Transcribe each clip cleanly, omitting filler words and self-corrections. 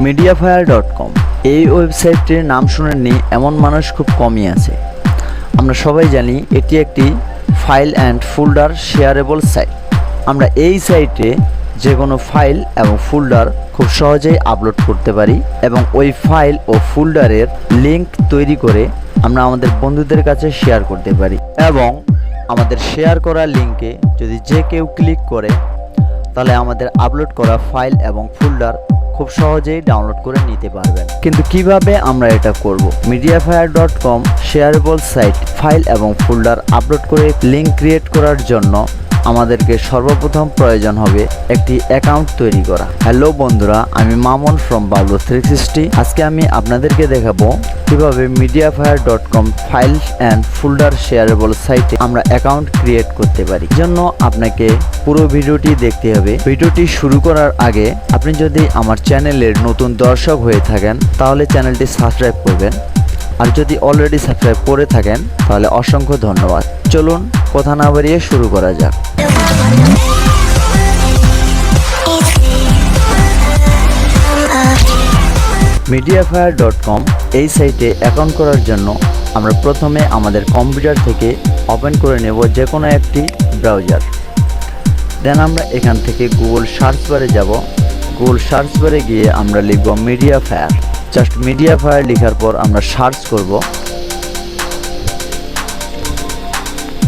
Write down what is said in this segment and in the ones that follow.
mediafire.com এই ওয়েবসাইটটির নাম শুনেননি এমন মানুষ খুব কমই আছে। আমরা সবাই জানি এটি একটি file and folder shareable site. আমরা এই সাইটে যে কোনো ফাইল এবং ফোল্ডার খুব সহজেই আপলোড করতে পারি এবং ওই ফাইল ও ফোল্ডারের লিংক তৈরি করে আমরা আমাদের বন্ধুদের কাছে শেয়ার করতে পারি এবং আমাদের শেয়ার করা লিংকে যদি যে কেউ ক্লিক করে তাহলে আমাদের আপলোড করা ফাইল এবং ফোল্ডার খুব সহজেই ডাউনলোড করে নিতে পারবেন। কিন্তু কিভাবে আমরা এটা করব? mediafire.com শেয়ারেবল সাইট ফাইল এবং ফোল্ডার আপলোড করে লিংক ক্রিয়েট করার জন্য আমাদেরকে সর্বপ্রথম প্রয়োজন হবে একটি অ্যাকাউন্ট তৈরি করা। হ্যালো বন্ধুরা, আমি মামুন ফ্রম বাবলু 360। আজকে আমি আপনাদেরকে দেখাবো কিভাবে mediafire.com file and folder shareable সাইটে আমরা অ্যাকাউন্ট ক্রিয়েট করতে পারি। জন্য আপনাকে পুরো ভিডিওটি দেখতে হবে। ভিডিওটি শুরু করার আগে আপনি যদি আমার চ্যানেলের নতুন দর্শক হয়ে থাকেন তাহলে চ্যানেলটি সাবস্ক্রাইব করবেন, আর যদি অলরেডি সাবস্ক্রাইব করে থাকেন তাহলে অসংখ্য ধন্যবাদ। চলুন কথা না বাড়িয়ে শুরু করা যাক। mediafire.com এই সাইটে অ্যাকাউন্ট করার জন্য আমরা প্রথমে আমাদের কম্পিউটার থেকে ওপেন করে নেব যে কোনো একটি ব্রাউজার। দেন আমরা এখান থেকে গুগল সার্চ বারে যাব। গুগল সার্চ বারে গিয়ে আমরা লিখব mediafire। জাস্ট mediafire লেখার পর আমরা সার্চ করব।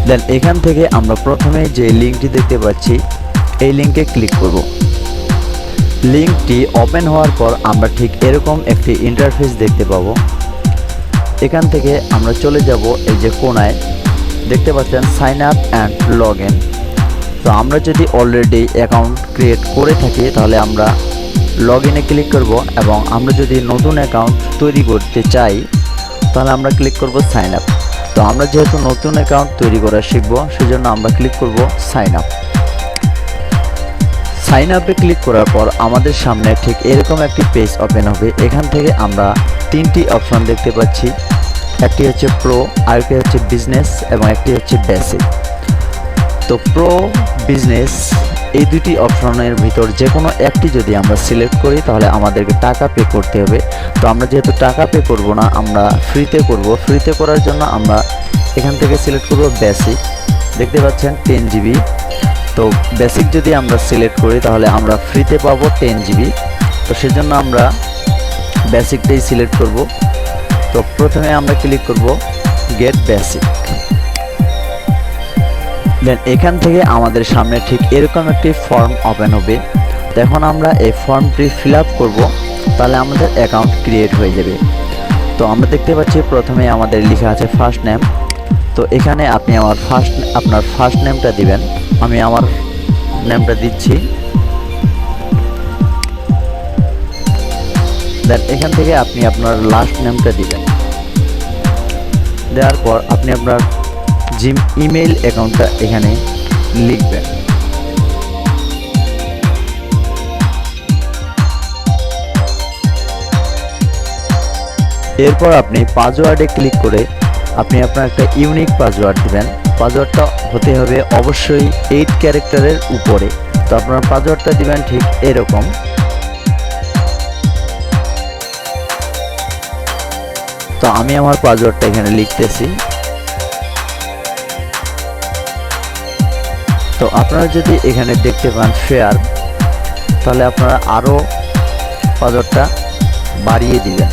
দেন এখান থেকে আমরা প্রথমে যে লিঙ্কটি দেখতে পাচ্ছি এই লিঙ্কে ক্লিক করব। লিঙ্কটি ওপেন হওয়ার পর আমরা ঠিক এরকম একটি ইন্টারফেস দেখতে পাবো। এখান থেকে আমরা চলে যাব এই যে কোনায় দেখতে পাচ্ছেন sign up and log in. তো আমরা যদি অলরেডি অ্যাকাউন্ট ক্রিয়েট করে থাকি তাহলে আমরা লগ ইনে ক্লিক করব, এবং আমরা যদি নতুন অ্যাকাউন্ট তৈরি করতে চাই তাহলে আমরা ক্লিক করব সাইন আপ। তো আমরা যেহেতু নতুন অ্যাকাউন্ট তৈরি করা শিখব সেজন্য আমরা ক্লিক করব সাইন আপ। সাইন আপে ক্লিক করার পর আমাদের সামনে ঠিক এরকম একটি পেজ ওপেন হবে। এখান থেকে আমরা তিনটি অপশন দেখতে পাচ্ছি, একটি হচ্ছে প্রো, আরেকটি হচ্ছে বিজনেস এবং একটি হচ্ছে বেসিক। তো প্রো, বিজনেস এই দুটি অপশনের ভিতর যে কোনো একটি যদি আমরা সিলেক্ট করি তাহলে আমাদেরকে টাকা পে করতে হবে। তো আমরা যেহেতু টাকা পে করব না, আমরা ফ্রিতে করব। ফ্রিতে করার জন্য আমরা এখান থেকে সিলেক্ট করব বেসিক। দেখতে পাচ্ছেন 10 GB। তো বেসিক যদি আমরা সিলেক্ট করি তাহলে আমরা ফ্রিতে পাবো 10 GB। তো সেজন্য আমরা বেসিকটাই সিলেক্ট করব। তো প্রথমে আমরা ক্লিক করব গেট বেসিক। দেন এখান থেকে আমাদের সামনে ঠিক এরকম একটি ফর্ম ওপেন হবে। এখন আমরা এই ফর্মটি ফিল আপ করবো, তাহলে আমাদের অ্যাকাউন্ট ক্রিয়েট হয়ে যাবে। তো আমরা দেখতে পাচ্ছি প্রথমে আমাদের লেখা আছে ফার্স্ট নেম। তো এখানে আপনি আপনার ফার্স্ট নেমটা দিবেন। আমি আমার নেমটা দিচ্ছি। দেন এখান থেকে আপনি আপনার লাস্ট নেমটা দিবেন। দেওয়ার পর আপনি আপনার ইমেইল অ্যাকাউন্টটা এখানে লিখবেন। এরপর আপনি পাসওয়ার্ডে ক্লিক করে আপনি আপনার একটা ইউনিক পাসওয়ার্ড দিবেন। পাসওয়ার্ডটা হতে হবে অবশ্যই 8 ক্যারেক্টারের উপরে। তো আপনার পাসওয়ার্ডটা দিবেন ঠিক এরকম। তো আমি আমার পাসওয়ার্ডটা এখানে লিখতেছি। তো আপনারা যদি এখানে দেখতে পান ফেয়ার, তাহলে আপনারা আরও পাসওয়ার্ডটা বাড়িয়ে দিবেন।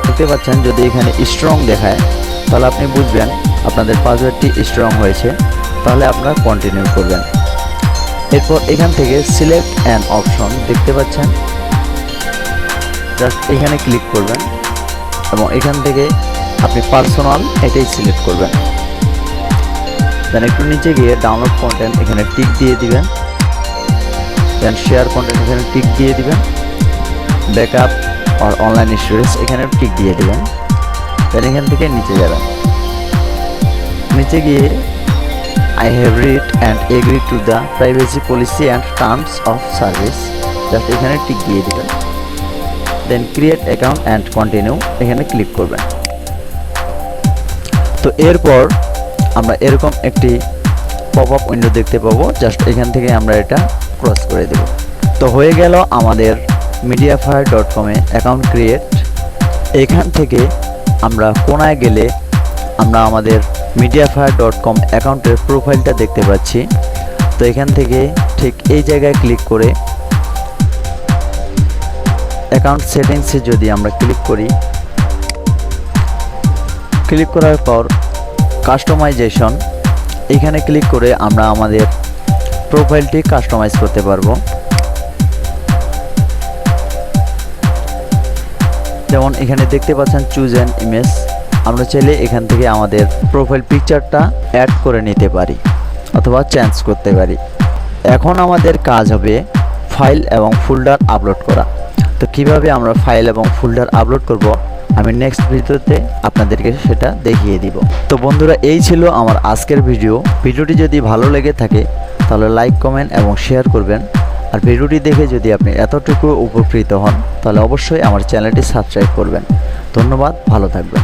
দেখতে পাচ্ছেন যদি এখানে স্ট্রং দেখায় তাহলে আপনি বুঝবেন আপনাদের পাসওয়ার্ডটি স্ট্রং হয়েছে, তাহলে আপনারা কন্টিনিউ করবেন। এরপর এখান থেকে সিলেক্ট অ্যান অপশন দেখতে পাচ্ছেন, জাস্ট এখানে ক্লিক করবেন এবং এখান থেকে আপনি পার্সোনাল এটাই সিলেক্ট করবেন। দেন একটু নিচে গিয়ে ডাউনলোড কন্টেন্ট এখানে টিক দিয়ে দিবেন। দেন শেয়ার কন্টেন্ট এখানে টিক দিয়ে দিবেন। ব্যাকআপ আর অনলাইন স্টোরেজ এখানে টিক দিয়ে দিবেন। দেন এখান থেকে নিচে যাবেন। নিচে গিয়ে I have read and agreed to the privacy policy and terms of service, just এখানে টিক দিয়ে দিবেন। দেন ক্রিয়েট অ্যাকাউন্ট অ্যান্ড কন্টিনিউ এখানে ক্লিক করবেন। তো এরপর আমরা এরকম একটি পপ আপ উইন্ডো দেখতে পাবো। জাস্ট এখান থেকে আমরা এটা ক্রস করে দেব। তো হয়ে গেল আমাদের mediafire.com এ অ্যাকাউন্ট ক্রিয়েট। এখান থেকে আমরা কোনায় গেলে আমরা আমাদের mediafire.com অ্যাকাউন্টের প্রোফাইলটা দেখতে পাচ্ছি। তো এখান থেকে ঠিক এই জায়গায় ক্লিক করে অ্যাকাউন্ট সেটিংসে যদি আমরা ক্লিক করি, ক্লিক করার পর কাস্টমাইজেশন, এখানে ক্লিক করে আমরা আমাদের প্রোফাইলটি কাস্টমাইজ করতে পারবো। যেমন এখানে দেখতে পাচ্ছেন চুজ অ্যান ইমেজ, আমরা চাইলে এখান থেকে আমাদের প্রোফাইল পিকচারটা অ্যাড করে নিতে পারি অথবা চেঞ্জ করতে পারি। এখন আমাদের কাজ হবে ফাইল এবং ফোল্ডার আপলোড করা। তো কিভাবে আমরা ফাইল এবং ফোল্ডার আপলোড করব আমি নেক্সট ভিডিওতে আপনাদেরকে সেটা দেখিয়ে দিব। তো বন্ধুরা, এই ছিল আমার আজকের ভিডিওটি যদি ভালো লেগে থাকে তাহলে লাইক, কমেন্ট এবং শেয়ার করবেন। আর ভিডিওটি দেখে যদি আপনি এতটুকু উপকৃত হন তাহলে অবশ্যই আমার চ্যানেলটি সাবস্ক্রাইব করবেন। ধন্যবাদ, ভালো থাকবেন।